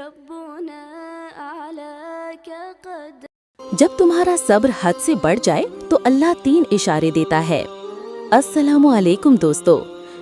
ربنا أعلاك قد جب تمہارا صبر حد سے بڑھ جائے تو اللہ 3 اشارے دیتا ہے۔ السلام علیکم دوستو،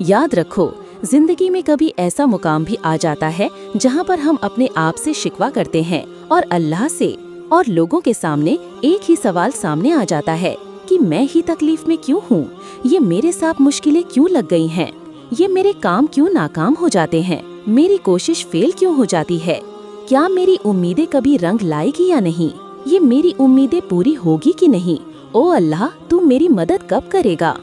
یاد رکھو زندگی میں کبھی ایسا مقام بھی آ جاتا ہے جہاں پر ہم اپنے آپ سے شکوہ کرتے ہیں اور اللہ سے اور لوگوں کے سامنے ایک ہی سوال سامنے آ جاتا ہے کہ میں ہی تکلیف میں کیوں ہوں، یہ میرے ساتھ مشکلیں کیوں لگ گئی ہیں، یہ میرے کام کیوں ناکام ہو جاتے ہیں، میری کوشش فیل کیوں ہو جاتی ہے، کیا میری امیدیں کبھی رنگ لائے گی یا نہیں، یہ میری امیدیں پوری ہوگی کہ نہیں، او اللہ تو میری مدد کب کرے گا۔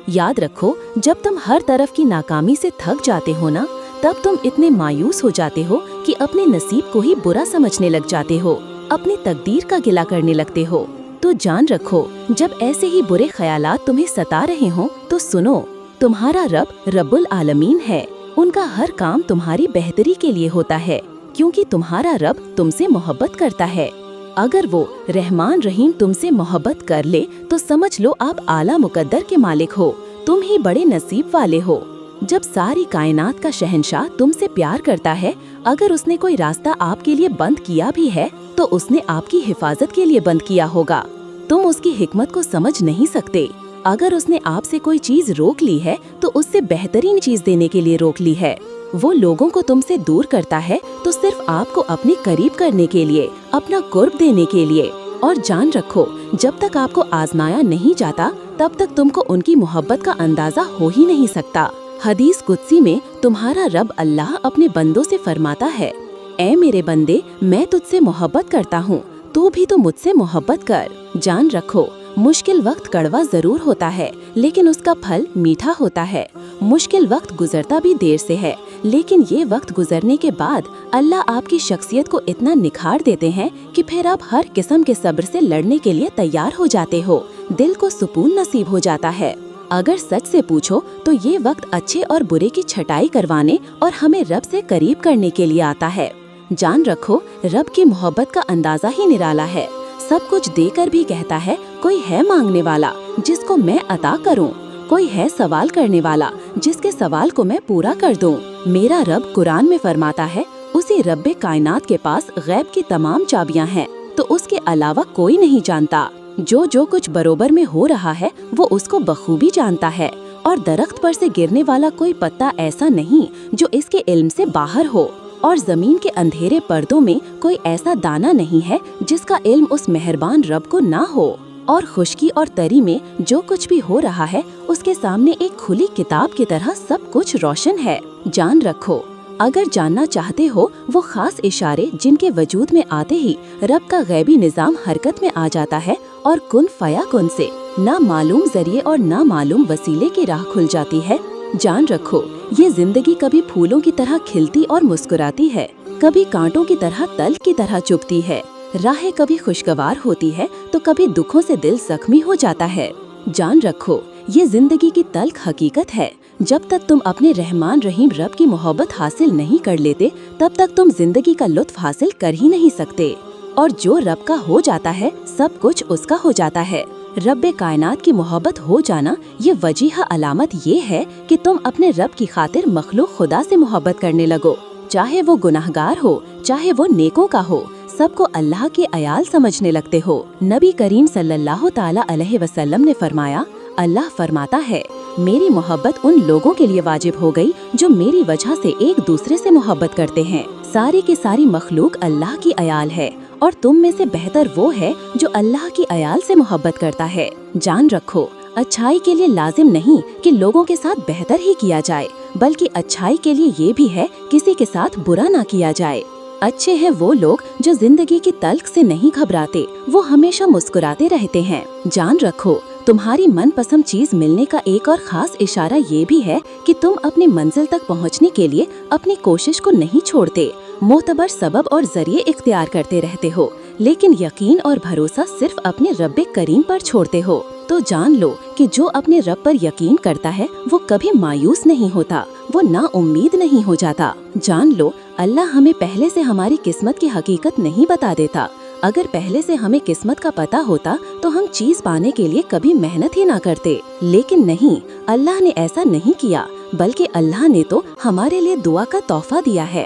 یاد رکھو جب تم ہر طرف کی ناکامی سے تھک جاتے ہو نا، تب تم اتنے مایوس ہو جاتے ہو کہ اپنے نصیب کو ہی برا سمجھنے لگ جاتے ہو، اپنی تقدیر کا گلہ کرنے لگتے ہو۔ تو جان رکھو جب ایسے ہی برے خیالات تمہیں ستا رہے ہوں تو سنو، تمہارا رب رب العالمین ہے، ان کا ہر کام تمہاری بہتری کے لیے ہوتا ہے، کیونکہ تمہارا رب تم سے محبت کرتا ہے۔ اگر وہ رحمان رحیم تم سے محبت کر لے تو سمجھ لو آپ اعلیٰ مقدر کے مالک ہو، تم ہی بڑے نصیب والے ہو۔ جب ساری کائنات کا شہنشاہ تم سے پیار کرتا ہے، اگر اس نے کوئی راستہ آپ کے لیے بند کیا بھی ہے تو اس نے آپ کی حفاظت کے لیے بند کیا ہوگا، تم اس کی حکمت کو سمجھ نہیں سکتے۔ اگر اس نے آپ سے کوئی چیز روک لی ہے تو اس سے بہترین چیز دینے کے لیے روک لی ہے۔ وہ لوگوں کو تم سے دور کرتا ہے تو صرف آپ کو اپنے قریب کرنے کے لیے، اپنا قرب دینے کے لیے۔ اور جان رکھو جب تک آپ کو آزمایا نہیں جاتا تب تک تم کو ان کی محبت کا اندازہ ہو ہی نہیں سکتا۔ حدیث قدسی میں تمہارا رب اللہ اپنے بندوں سے فرماتا ہے، اے میرے بندے میں تجھ سے محبت کرتا ہوں، تو بھی تو مجھ سے محبت کر۔ جان رکھو مشکل وقت کڑوا ضرور ہوتا ہے لیکن اس کا پھل میٹھا ہوتا ہے۔ مشکل وقت گزرتا بھی دیر سے ہے لیکن یہ وقت گزرنے کے بعد اللہ آپ کی شخصیت کو اتنا نکھار دیتے ہیں کہ پھر آپ ہر قسم کے صبر سے لڑنے کے لیے تیار ہو جاتے ہو، دل کو سکون نصیب ہو جاتا ہے۔ اگر سچ سے پوچھو تو یہ وقت اچھے اور برے کی چھٹائی کروانے اور ہمیں رب سے قریب کرنے کے لیے آتا ہے۔ جان رکھو رب کی محبت کا اندازہ ہی نرالا ہے، سب کچھ دے کر بھی کہتا ہے کوئی ہے مانگنے والا جس کو میں عطا کروں، کوئی ہے سوال کرنے والا جس کے سوال کو میں پورا کر دوں۔ میرا رب قرآن میں فرماتا ہے اسی رب کائنات کے پاس غیب کی تمام چابیاں ہیں تو اس کے علاوہ کوئی نہیں جانتا۔ جو کچھ بروبر میں ہو رہا ہے وہ اس کو بخوبی جانتا ہے، اور درخت پر سے گرنے والا کوئی پتا ایسا نہیں جو اس کے علم سے باہر ہو، اور زمین کے اندھیرے پردوں میں کوئی ایسا دانہ نہیں ہے جس کا علم اس مہربان رب کو نہ ہو۔ اور خشکی اور تری میں جو کچھ بھی ہو رہا ہے اس کے سامنے ایک کھلی کتاب کی طرح سب کچھ روشن ہے۔ جان رکھو اگر جاننا چاہتے ہو وہ خاص اشارے جن کے وجود میں آتے ہی رب کا غیبی نظام حرکت میں آ جاتا ہے اور کن فیا کن سے نامعلوم ذریعے اور نامعلوم وسیلے کی راہ کھل جاتی ہے۔ جان رکھو یہ زندگی کبھی پھولوں کی طرح کھلتی اور مسکراتی ہے، کبھی کانٹوں کی طرح تلخ کی طرح چبھتی ہے، راہیں کبھی خوشگوار ہوتی ہے تو کبھی دکھوں سے دل زخمی ہو جاتا ہے۔ جان رکھو یہ زندگی کی تلخ حقیقت ہے، جب تک تم اپنے رحمان رحیم رب کی محبت حاصل نہیں کر لیتے تب تک تم زندگی کا لطف حاصل کر ہی نہیں سکتے، اور جو رب کا ہو جاتا ہے سب کچھ اس کا ہو جاتا ہے۔ رب کائنات کی محبت ہو جانا یہ وجیحہ علامت یہ ہے کہ تم اپنے رب کی خاطر مخلوق خدا سے محبت کرنے لگو، چاہے وہ گناہگار ہو چاہے وہ نیکوں کا ہو، سب کو اللہ کے عیال سمجھنے لگتے ہو۔ نبی کریم صلی اللہ تعالی علیہ وسلم نے فرمایا، اللہ فرماتا ہے میری محبت ان لوگوں کے لیے واجب ہو گئی جو میری وجہ سے ایک دوسرے سے محبت کرتے ہیں۔ ساری کی ساری مخلوق اللہ کی عیال ہے اور تم میں سے بہتر وہ ہے جو اللہ کی عیال سے محبت کرتا ہے۔ جان رکھو اچھائی کے لیے لازم نہیں کہ لوگوں کے ساتھ بہتر ہی کیا جائے، بلکہ اچھائی کے لیے یہ بھی ہے کسی کے ساتھ برا نہ کیا جائے۔ اچھے ہیں وہ لوگ جو زندگی کی تلخ سے نہیں گھبراتے، وہ ہمیشہ مسکراتے رہتے ہیں۔ جان رکھو تمہاری من پسند چیز ملنے کا ایک اور خاص اشارہ یہ بھی ہے کہ تم اپنی منزل تک پہنچنے کے لیے اپنی کوشش کو نہیں چھوڑتے، معتبر سبب اور ذریعے اختیار کرتے رہتے ہو، لیکن یقین اور بھروسہ صرف اپنے رب کریم پر چھوڑتے ہو۔ تو جان لو کہ جو اپنے رب پر یقین کرتا ہے وہ کبھی مایوس نہیں ہوتا، وہ نا امید نہیں ہو جاتا۔ جان لو اللہ ہمیں پہلے سے ہماری قسمت کی حقیقت نہیں بتا دیتا، اگر پہلے سے ہمیں قسمت کا پتہ ہوتا تو ہم چیز پانے کے لیے کبھی محنت ہی نہ کرتے، لیکن نہیں، اللہ نے ایسا نہیں کیا، بلکہ اللہ نے تو ہمارے لیے دعا کا تحفہ دیا ہے۔